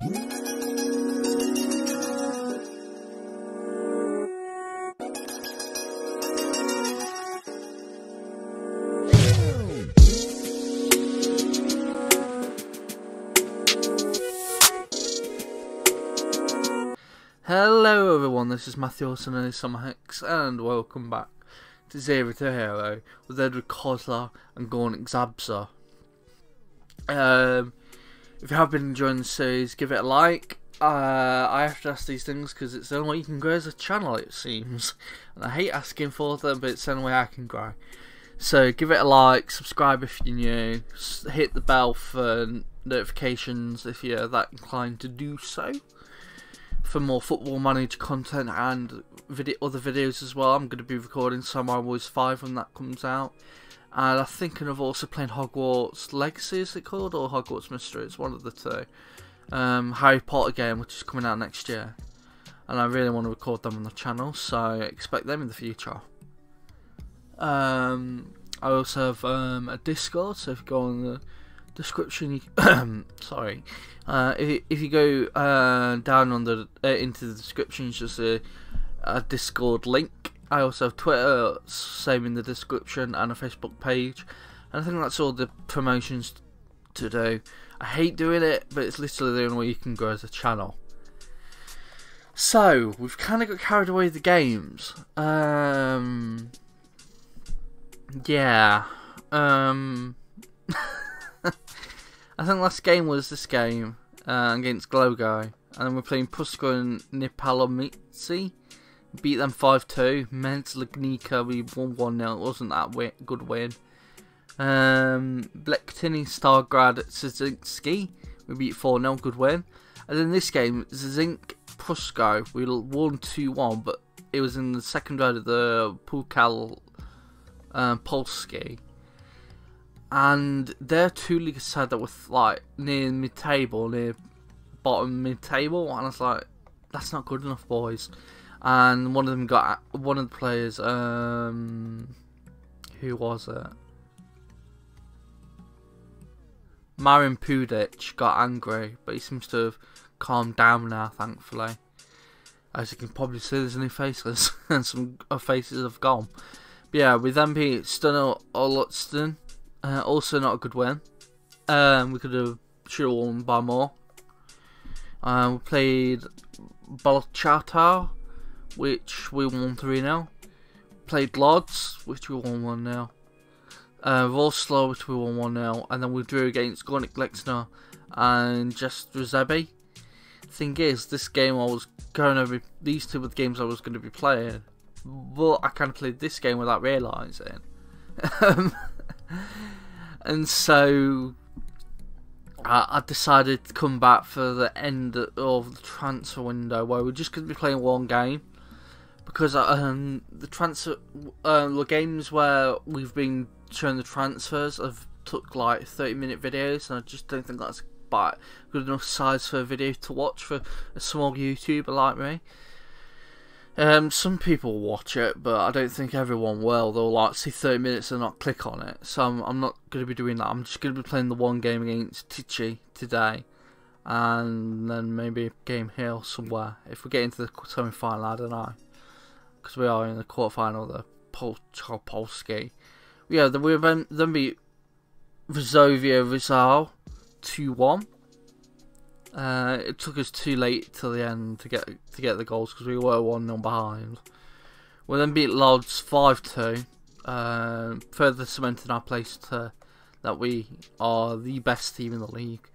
Hello everyone, this is Matthew Olsen and SamuraiHex, and welcome back to Zero to Hero with Edward Kozler and Górnik Zabrze. If you have been enjoying the series, give it a like. I have to ask these things because it's the only way you can grow as a channel, it seems. And I hate asking for them, but it's the only way I can grow. So give it a like, subscribe if you're new, hit the bell for notifications if you're that inclined to do so. For more Football Manager content and other videos as well. I'm going to be recording SamuraiHex 5 when that comes out. And I think I've also played Hogwarts Legacy, is it called? Or Hogwarts Mystery, it's one of the two. Harry Potter game, which is coming out next year. And I really want to record them on the channel, so expect them in the future. I also have a Discord, so if you go on the description, sorry, if you go down on the into the description, it's just a Discord link. I also have Twitter, same in the description, and a Facebook page, and I think that's all the promotions to do. I hate doing it, but it's literally the only way you can grow as a channel. So we've kind of got carried away with the games. Yeah. I think last game was this game against Glow Guy, and then we're playing Puska and Nipalomitsi. Beat them 5-2. Mens Legnica, we won 1-0. It wasn't that good win. Blektini Stargrad Szynski, we beat 4-0, good win. And then this game, Zink Pusko, we won 2-1, but it was in the second round of the Pukal Polski. And they're two league side that were like near mid-table, near bottom mid-table, and I was like, that's not good enough, boys. And one of them got, one of the players, who was it? Marin Pudic got angry, but he seems to have calmed down now, thankfully. As you can probably see, there's new faces, and some faces have gone. But yeah, we then beat Stunner Olutston. Also not a good win. We should have won by more. We played Balchata, which we won 3-0. Played Lodz, which we won 1-0. Volslo, which we won 1-0. And then we drew against Górnik Zabrze and just Rzeszów. Thing is, this game I was going over, these two were the games I was going to be playing. But I kind of played this game without realising. And so I decided to come back for the end of the transfer window, where we're just going to be playing one game, because the games where we've been showing the transfers have took like 30-minute videos, and I just don't think that's quite good enough size for a video to watch for a small YouTuber like me. Some people watch it, but I don't think everyone will. They'll like see 30 minutes and not click on it. So I'm not going to be doing that. I'm just going to be playing the one game against Tichy today, and then maybe a game here somewhere. If we get into the semi-final, I don't know, because we are in the quarter-final of the Polski. Yeah, we then beat Rzeszów Rizal 2-1. It took us too late till the end to get the goals, because we were 1-0 behind. We then beat Lodz 5-2, further cementing our place that we are the best team in the league.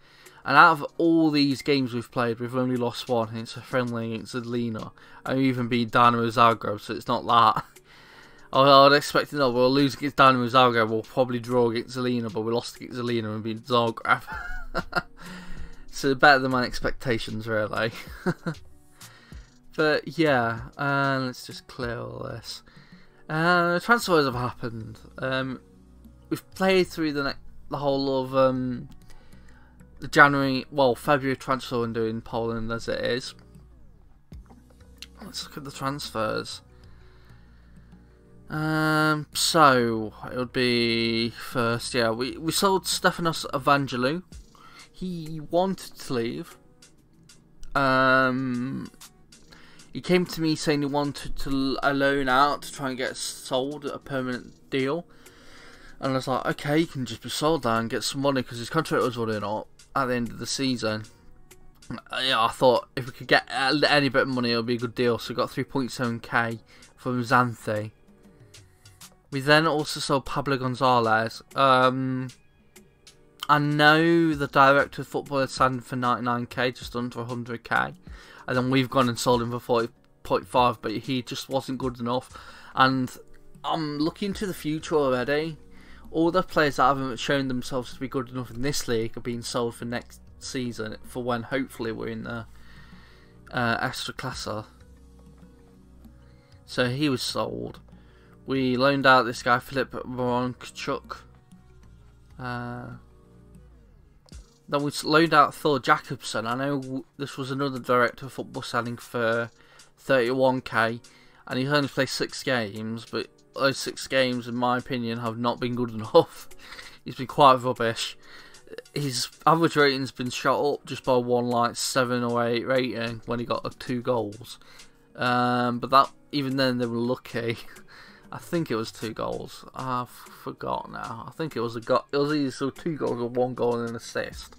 And out of all these games we've played, we've only lost one. It's a friendly against Adelina, and we even beat Dynamo Zagreb, so it's not that. I would expect that we'll lose against Dynamo Zagreb, we'll probably draw against Adelina, but we lost against Adelina and beat Zagreb. So better than my expectations, really. But yeah, let's just clear all this. Transfers have happened. We've played through the whole of the February transfer window in Poland as it is. Let's look at the transfers. So it would be first, yeah, we sold Stefanos Evangelou. He wanted to leave, He came to me saying he wanted to loan out to try and get sold at a permanent deal. And I was like, okay, you can just be sold there and get some money because his contract was running up at the end of the season. Yeah, I thought if we could get any bit of money, it would be a good deal. So we got 3.7k from Xanthi. We then also sold Pablo Gonzalez. I know the director of football had signed him for 99k, just under 100k. And then we've gone and sold him for 40.5, but he just wasn't good enough. And I'm looking to the future already. All the players that haven't shown themselves to be good enough in this league are being sold for next season, for when hopefully we're in the extra classer. So he was sold. We loaned out this guy Filip Moronchuk. Then we loaned out Thor Jacobson. I know this was another director of football signing for 31k, and he's only played 6 games, but those 6 games, in my opinion, have not been good enough. He's been quite rubbish. His average rating's been shot up just by one, like 7 or 8 rating when he got 2 goals. But that, even then, they were lucky. I think it was 2 goals. I forgot now. I think it was it was either 2 goals or 1 goal and an assist.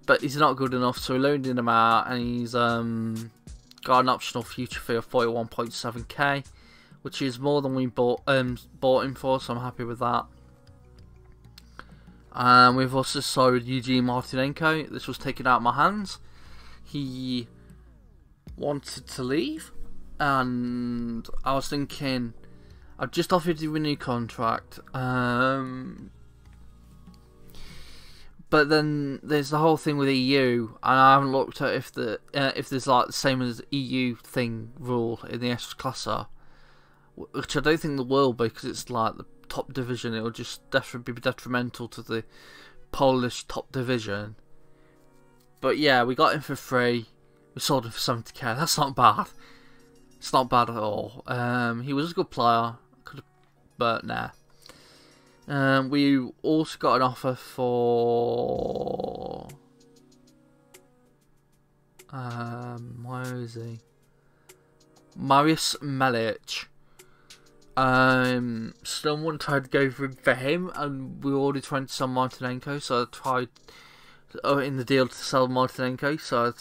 But he's not good enough, so we loaned him out, and he's got an optional future fee of 41.7k, which is more than we bought him for. So I'm happy with that. We've also sold Eugene Martinenko. This was taken out of my hands. He wanted to leave, and I was thinking, I've just offered you a new contract, but then there's the whole thing with EU, and I haven't looked at if there's like the same as EU thing rule in the extra classer, which I don't think there will be, because it's like the top division. It will just definitely be detrimental to the Polish top division. But yeah, we got him for free. We sold him for 70k. That's not bad. It's not bad at all. He was a good player, but nah. We also got an offer for where is he? Marius Melic. Someone tried to go for him, and we were already trying to sell Martinenko, so I tried in the deal to sell Martinenko, so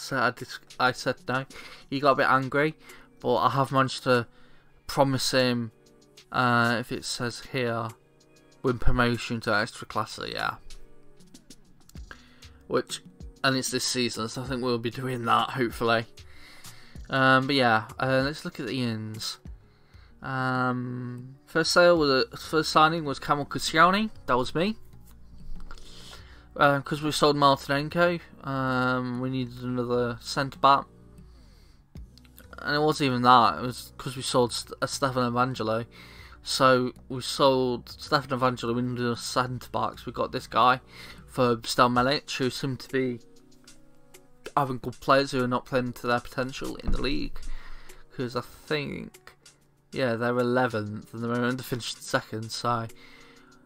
I said no. He got a bit angry, but I have managed to promise him, if it says here, win promotion to extra classer, yeah. And it's this season, so I think we'll be doing that, hopefully. But yeah, let's look at the ins. First signing was Kamil Koscielny. That was me. Because we sold Martinenko, we needed another centre back, and it wasn't even that. It was because we sold Stefan Evangelo. So we sold Stefan Evangelo. We needed a centre backs. We got this guy for Stel Melic, who seemed to be having good players who are not playing to their potential in the league. Because I think, yeah, they're 11th and they're only finished second. So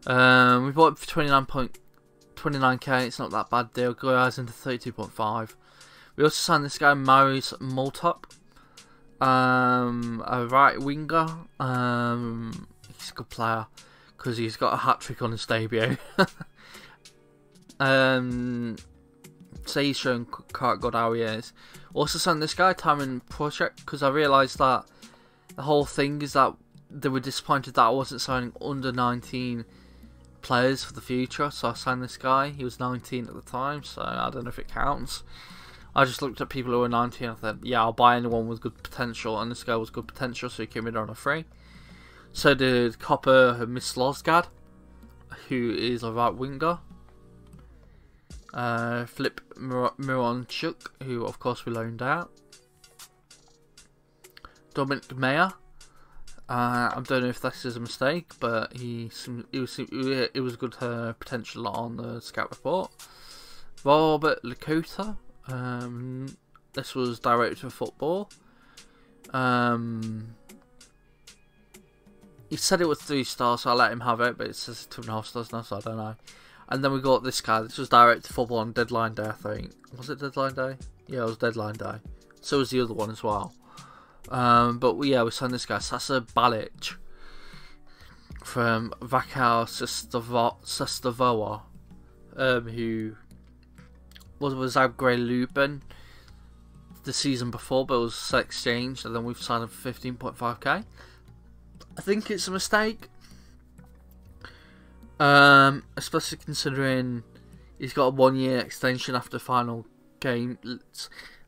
we bought it for 29k. It's not that bad deal. Goes into 32.5. We also signed this guy Marius Moltok, a right winger. He's a good player because he's got a hat trick on his debut. So he's showing quite good how he is. Also signed this guy Tamin Project, because I realised that the whole thing is that they were disappointed that I wasn't signing under 19 players for the future, so I signed this guy. He was 19 at the time, so I don't know if it counts. I just looked at people who were 19 and I thought, yeah, I'll buy anyone with good potential, and this guy was good potential, so he came in on a free. So did Copper Mislozgad, who is a right winger. Filip Moronchuk, who of course we loaned out. Dominic Meyer. I don't know if this is a mistake, but it was good potential on the scout report. Robert Lakota. This was director of football. He said it was 3 stars, so I let him have it, but it says 2.5 stars now, so I don't know. And then we got this guy. This was director of football on deadline day, I think. Was it deadline day? Yeah, it was deadline day. So was the other one as well. But we signed this guy, Sasa Balic, from Vakar Sestavoa, who was Zagreb Lubin the season before, but was exchanged, and then we've signed him for 15.5k. I think it's a mistake, especially considering he's got a 1-year extension after final game, and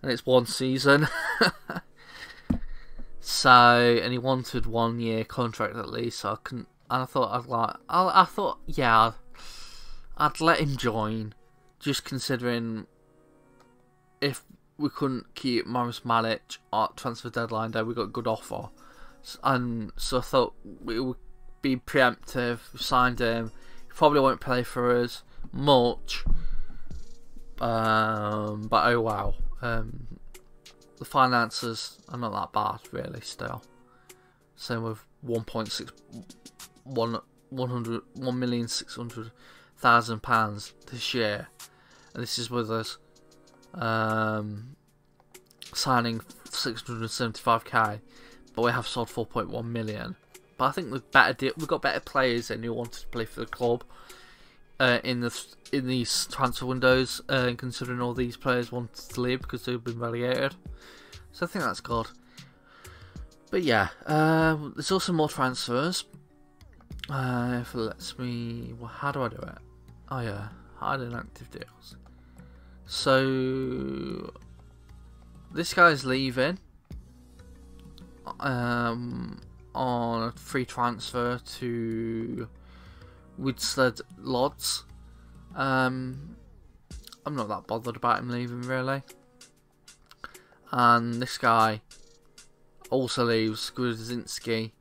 it's 1 season. So, and he wanted 1-year contract at least. So I couldn't. And I thought I'd let him join, just considering if we couldn't keep Morris Malic at transfer deadline day, we got a good offer, and so I thought it would be preemptive. We signed him. He probably won't play for us much, but oh well. The finances are not that bad, really. Still, same with 1,600,000 pounds this year, and this is with us signing 675k, but we have sold 4.1 million. But I think we've got better players in who wanted to play for the club in these transfer windows, considering all these players wanted to leave because they've been relegated. So I think that's good. But yeah, there's also more transfers. If it lets me, well, how do I do it? Oh yeah, hide inactive deals. So this guy's leaving on a free transfer to Woodstead Lodz. I'm not that bothered about him leaving, really. And this guy also leaves, Grudzinski.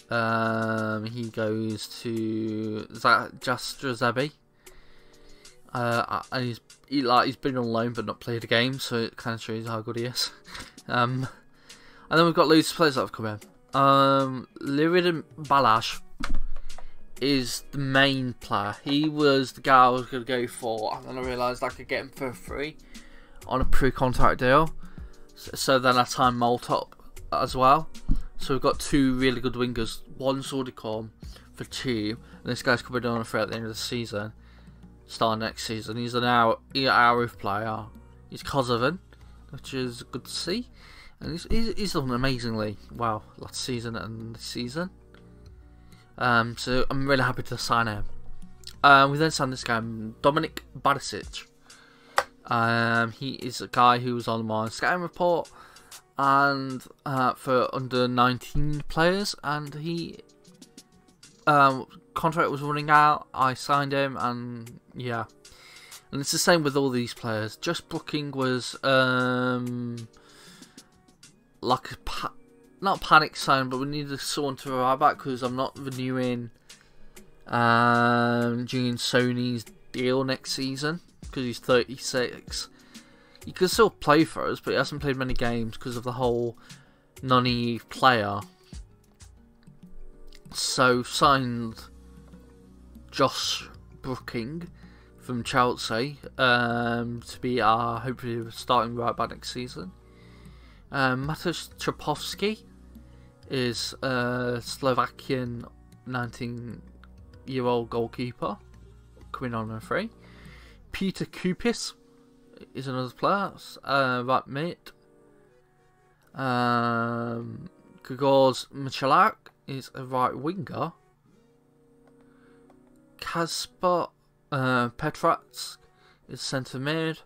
He goes to Jastra Zebi. And he's been on loan but not played a game, so it kind of shows how good he is. And then we've got loads of players that have come in. Lirid Balash is the main player. He was the guy I was going to go for, and then I realised I could get him for free on a pre-contract deal. So then I signed Malt up as well. So we've got 2 really good wingers. One's already come for cheap, and this guy's coming on for at the end of the season, start next season. He's an Arif player. He's Kosovan, which is good to see, and he's done amazingly well last season and this season. So I'm really happy to sign him. We then signed this guy, Dominik Barisic. He is a guy who was on my scouting report and for under 19 players, and he contract was running out. I signed him, and yeah, and it's the same with all these players. Just booking was like not a panic sign, but we needed someone to arrive back because I'm not renewing June Sony's deal next season because he's 36. He can still play for us, but he hasn't played many games because of the whole non-EU player. So signed Josh Brooking from Chelsea to be our hopefully starting right back next season. Mateusz Trapowski is a Slovakian 19-year-old goalkeeper coming on a free. Peter Kupis is another player, right mid. Grzegorz Michalak is a right winger. Kasper Petratz is centre mid.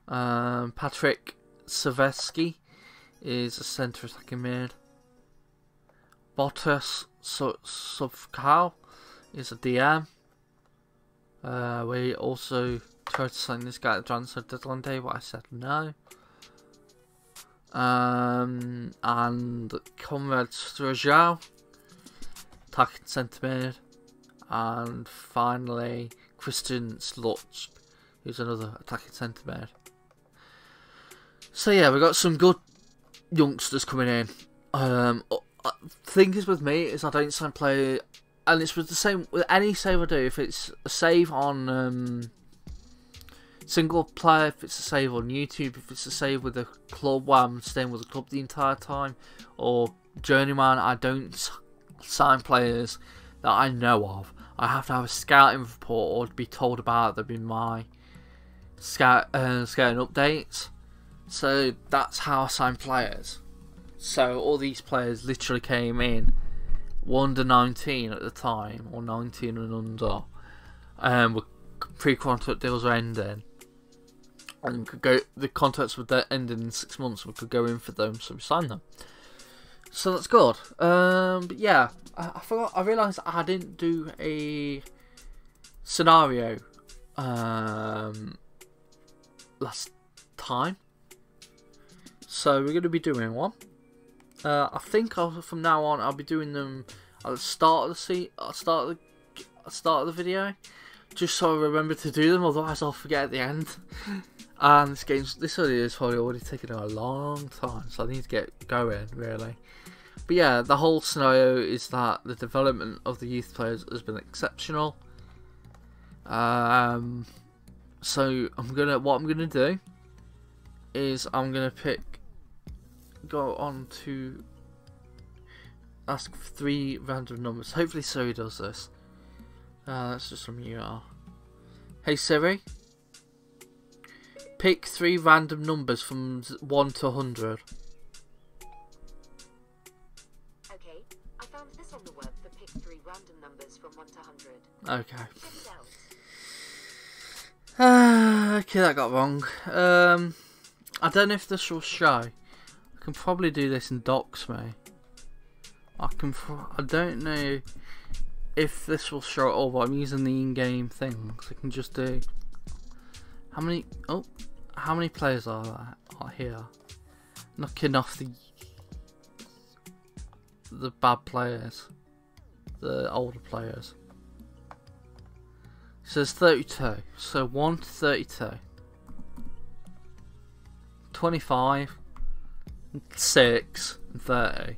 Patrick Saveski is a centre attacking mid. Botas Sovkal is a DM. We also tried to sign this guy at the transfer deadline day, but I said no. And Conrad Strajal, attacking centre mid. And finally, Christian Sluch, who's another attacking centre mid. So yeah, we got some good youngsters coming in. Thing is with me is I don't sign player, and it's with the same with any save I do. If it's a save on single player, if it's a save on YouTube, if it's a save with a club where I'm staying with the club the entire time, or journeyman, I don't sign players that I know of. I have to have a scouting report or be told about them in my scouting updates. So that's how I sign players. So all these players literally came in under 19 at the time, or 19 and under. Were pre-contract deals were ending, and could go. The contracts would end in 6 months. We could go in for them, so we signed them. So that's good. But yeah, I forgot. I realised I didn't do a scenario last time, so we're going to be doing one. I think from now on I'll be doing them at the start of the video, just so I remember to do them. Otherwise, I'll forget at the end. And this video is probably already taken a long time, so I need to get going really. But yeah, the whole scenario is that the development of the youth players has been exceptional. So what I'm gonna do is I'm gonna go on to ask for 3 random numbers. Hopefully Siri does this. Let's just unmute her. Hey Siri, pick 3 random numbers from 1 to 100. Okay, I found this on the web for pick 3 random numbers from 1 to 100. Okay. Check it out. Okay, that got wrong. I don't know if this will show. I can probably do this in Docs, me. I don't know if this will show at all, but I'm using the in-game thing, so I can just do. How many players are here? Knocking off the bad players, the older players. So there's 32. So 1 to 32. 25, 6, and 30.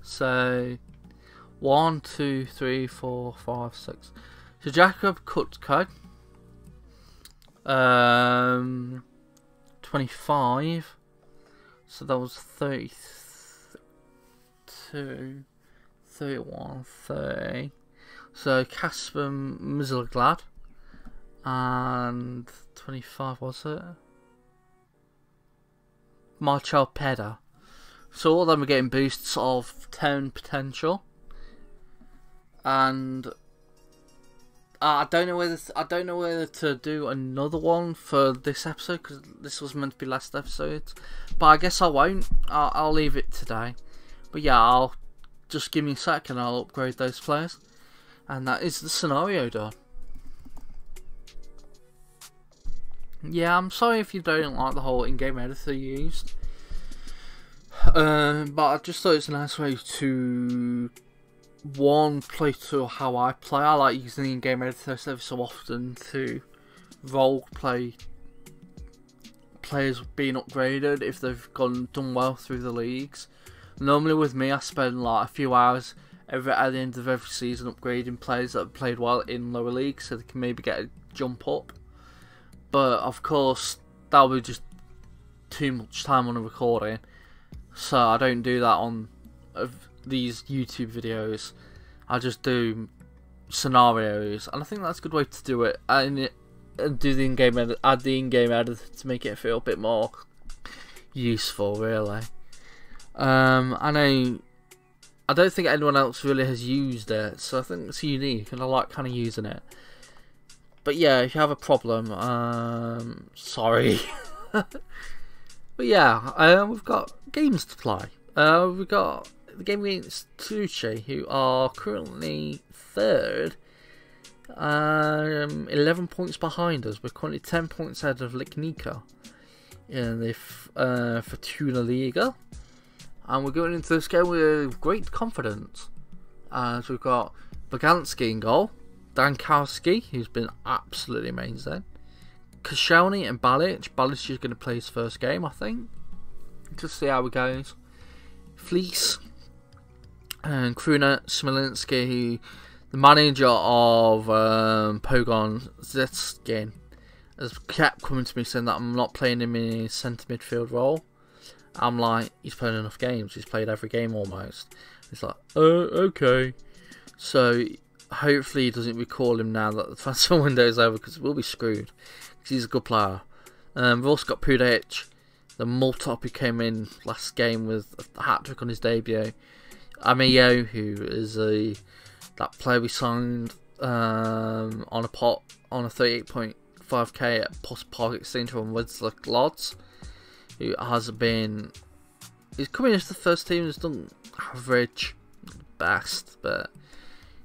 So 1, 2, 3, 4, 5, 6. So Jacob Kutko, 25. So that was 32, 31, 30. So Casper Mizelglad, and 25 was it? Marchal Peda. So all of them are getting boosts of 10 potential, and I don't know whether to do another one for this episode, because this was meant to be last episode. But I guess I won't. I'll leave it today. But yeah, I'll just give me a sec and I'll upgrade those players, and that is the scenario done. Yeah, I'm sorry if you don't like the whole in-game editor used. But I just thought it's a nice way to play to how I play. I like using the in-game editor every so often to role play players being upgraded if they've done well through the leagues. Normally with me, I spend like a few hours at the end of every season upgrading players that have played well in lower leagues, so they can maybe get a jump up. But of course, that would be just too much time on a recording, so I don't do that on these YouTube videos. I just do scenarios, and I think that's a good way to do it. And do the in-game add the in-game editor to make it feel a bit more useful, really. I don't think anyone else really has used it, so I think it's unique, and I like kind of using it. But yeah, if you have a problem, sorry. But yeah, we've got games to play. We've got the game against Tucci, who are currently 3rd. 11 points behind us. We're currently 10 points ahead of Lignica in the Fortuna Liga. And we're going into this game with great confidence, as we've got Boganski in goal, Dankowski, who's been absolutely amazing, Koscielny and Balic. Balic is going to play his first game, I think. Just see how it goes. Fleece and Kruna Smolinski, who the manager of Pogon Zetskin has kept coming to me saying that I'm not playing him in his centre midfield role. I'm like, he's playing enough games. He's played every game almost. He's like, oh, okay. So hopefully he doesn't recall him now that the transfer window is over, because we'll be screwed. Because he's a good player. We've also got Pudic, the multi-top who came in last game with a hat-trick on his debut. Amiyo, who is that player we signed on a 38.5k at Post Park Exchange from Wetzlar Lodz, who has been, he's coming into the first team. He's done average, best, but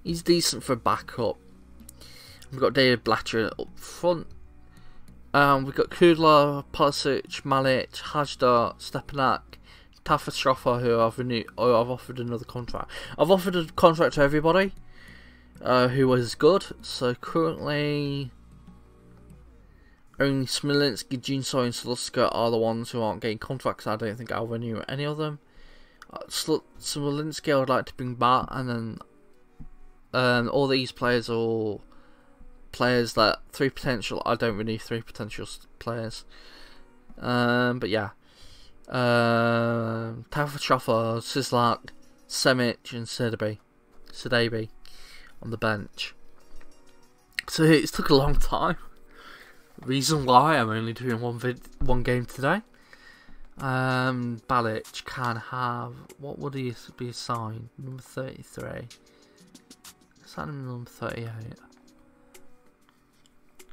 he's decent for a backup. We've got David Blatcher up front. We've got Kudla, Pulisic, Malic, Hajdar, Stepanak, Tafastrofa, who I've offered another contract. I've offered a contract to everybody who was good. So currently, only Smolinski, Jinso, and Sluska are the ones who aren't getting contracts. I don't think I'll renew any of them. Smolinski I would like to bring back, and then all these players are all players that 3 potential. I don't renew 3 potential players. But yeah. Tafastrofa, Sislak, Semic, and Sidabi on the bench. So it took a long time. Reason why I'm only doing one game today. Balic can have, what would he be assigned? Number 33. Assign him number 38.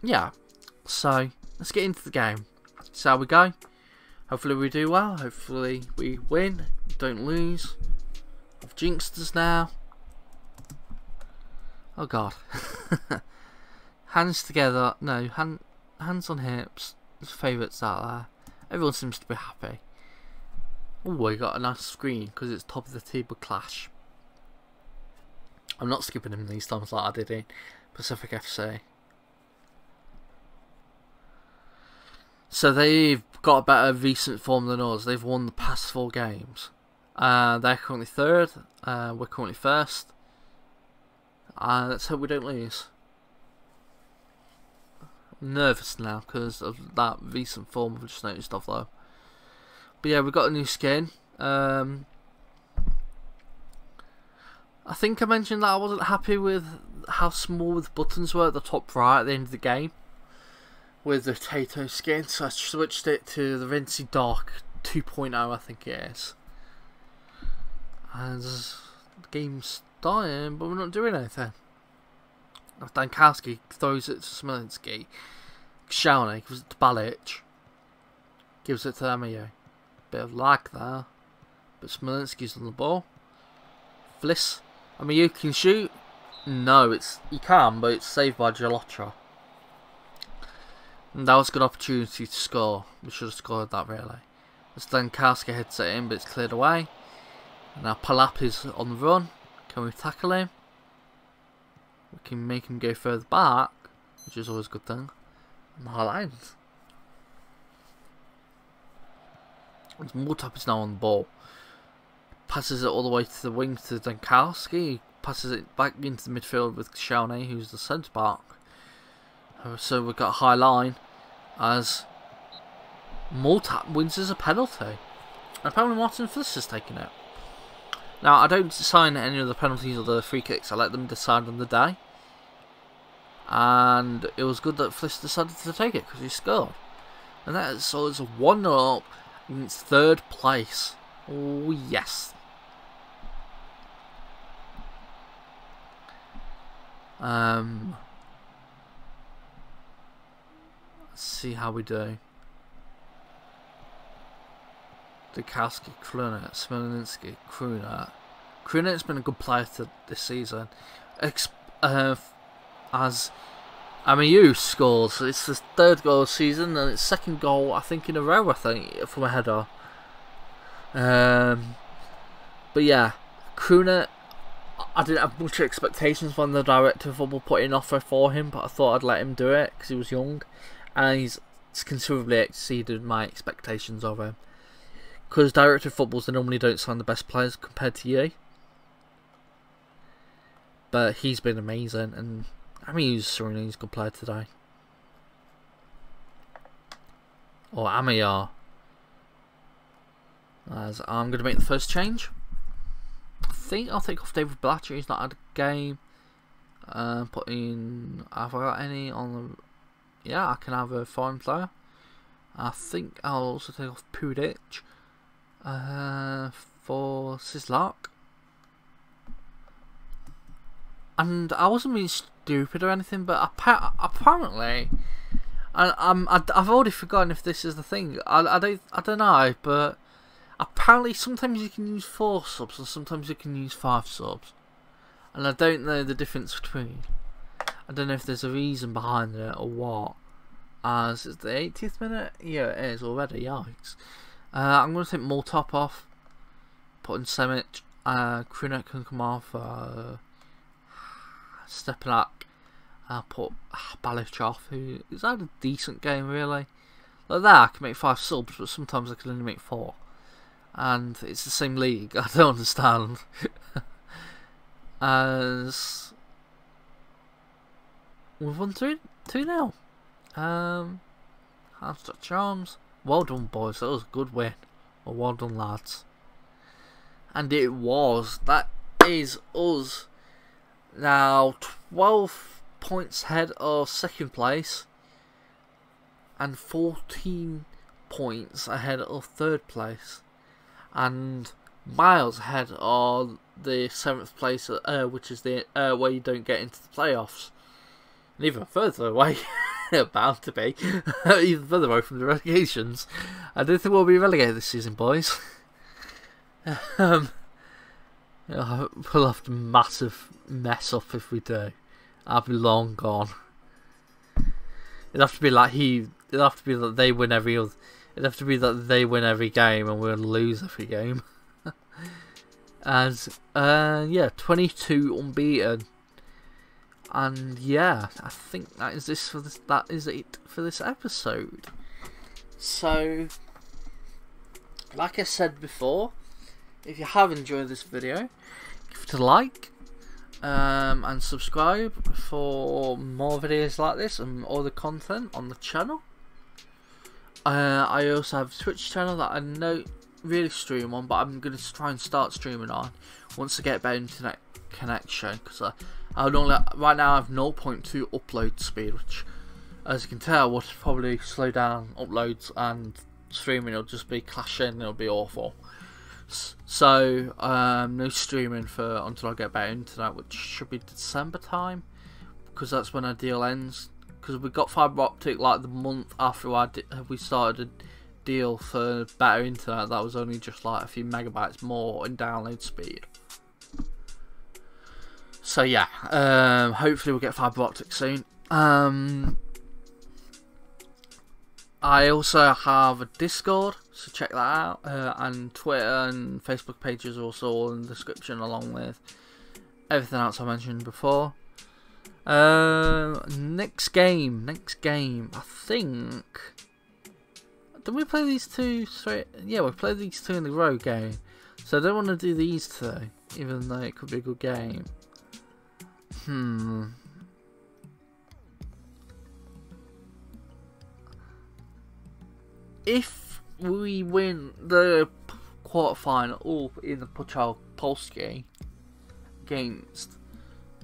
Yeah. So let's get into the game. See how we go. Hopefully we do well. Hopefully we win. Don't lose. I've jinxed us now. Oh god. Hands together. No, hands on hips. There's favourites out there. Everyone seems to be happy. Oh, we got a nice screen because it's top of the table clash. I'm not skipping him these times like I did in Pacific FC. So they've got a better recent form than us. They've won the past 4 games. They're currently 3rd. We're currently 1st. Let's hope we don't lose. I'm nervous now because of that recent form I've just noticed of though. But yeah, we've got a new skin. I think I mentioned that I wasn't happy with how small the buttons were at the top right at the end of the game with the Tato skin, so I switched it to the Rinsey Dark 2.0, I think it is. And the game's dying, but we're not doing anything. Dankowski throws it to Smolinski. Shawnee gives it to Balic. Gives it to Amiyo. Bit of lag there. But Smolinski's on the ball. Fliss. Amiyo can shoot. No, he can, but it's saved by Jalotra. And that was a good opportunity to score. We should have scored that really. As Dankowski heads it in, but it's cleared away. And now Palap is on the run. Can we tackle him? We can make him go further back, which is always a good thing. On the high lines. Multop is now on the ball. Passes it all the way to the wing to Dankowski. Passes it back into the midfield with Shawnee, who's the centre back. So we've got a high line as Multap wins as a penalty. And apparently Martin Fliss has taken it. Now, I don't assign any of the penalties or the free kicks. I let them decide on the day. And it was good that Fliss decided to take it because he scored. And that is, so it's a 1-0 up against 3rd place. Oh, yes. Let's see how we do. Dukowski, Kruner, Smolinski, Kruner. Kruner's been a good player this season. As Amiyu scores, it's his 3rd goal of the season and it's 2nd goal, I think, in a row, I think, from a header. But yeah, Kruner, I didn't have much expectations when the director of football put in an offer for him, but I thought I'd let him do it because he was young. And he's considerably exceeded my expectations of him. Because director of footballs, they normally don't sign the best players compared to you. But he's been amazing, and I mean, he's a good player today. or Amiyar. As I'm going to make the first change. I think I'll take off David Blatcher. He's not had a game. Put in. Have I got any on the? Yeah, I can have a foreign player. I think I'll also take off Pudic for Sislak. And I wasn't being stupid or anything, but apparently, I've already forgotten if this is the thing. I don't know, but apparently sometimes you can use 4 subs and sometimes you can use 5 subs, and I don't know the difference between. I don't know if there's a reason behind it or what. As it's the 80th minute, yeah, it is already. Yikes! I'm going to take Moltop off, put in Semic. Krinek can come off. Stepanak. I'll put Balichov, who has had a decent game really. Like that, I can make 5 subs, but sometimes I can only make 4. And it's the same league. I don't understand. As we've won 2-0. Hamster Charms. Well done, boys. That was a good win. Well done, lads. And it was. That is us. Now 12 points ahead of second place, and 14 points ahead of third place, and miles ahead of the 7th place, which is the where you don't get into the playoffs, and even further away. Bound to be even further away from the relegations. I don't think we'll be relegated this season, boys. We'll have to massive mess up if we do. I'll be long gone. It'd have to be like it'd have to be that they win every other. It'd have to be that they win every game and we'll lose every game. As yeah, 22 unbeaten. And yeah, I think that is it for this episode. So, like I said before, if you have enjoyed this video, give it a like and subscribe for more videos like this and all the content on the channel. I also have a Twitch channel that I don't really stream on, but I'm going to try and start streaming on once I get better internet connection, because right now I have 0.2 upload speed, which, as you can tell, would probably slow down uploads, and streaming will just be clashing. It'll be awful. So no streaming until I get better internet, which should be December time, because that's when our deal ends. Because we got fibre optic like the month after we started a deal for better internet. That was only just like a few megabytes more in download speed. So yeah, hopefully we'll get fibre optic soon. I also have a Discord, so check that out, and Twitter and Facebook pages are also all in the description, along with everything else I mentioned before. Next game, I think. Did we play these 2 straight? Yeah, we played these 2 in the row game, so I don't want to do these 2, even though it could be a good game. If we win the quarterfinal in the Puchal Polski against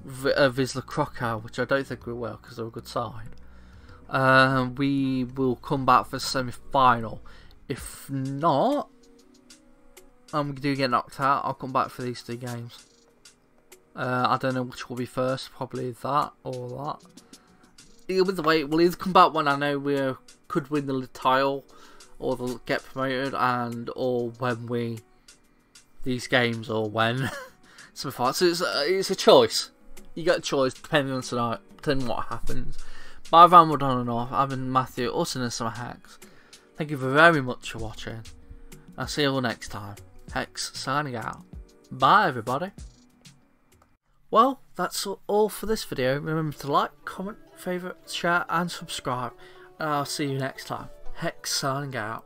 Wisla Krakow, which I don't think we will because they're a good side, we will come back for the semi-final. If not, we do get knocked out, I'll come back for these 2 games. I don't know which will be first, probably that or that. Either way, we'll either come back when I know we could win the title or they'll get promoted, or when these games, or when so it's a choice. You get a choice depending on tonight, depending on what happens. But I've rambled on and off. I've been Matthew, also known as SamuraiHex. Thank you very much for watching. I'll see you all next time. Hex signing out. Bye everybody. Well, that's all for this video. Remember to like, comment, favourite, share and subscribe. And I'll see you next time. Hex signing out.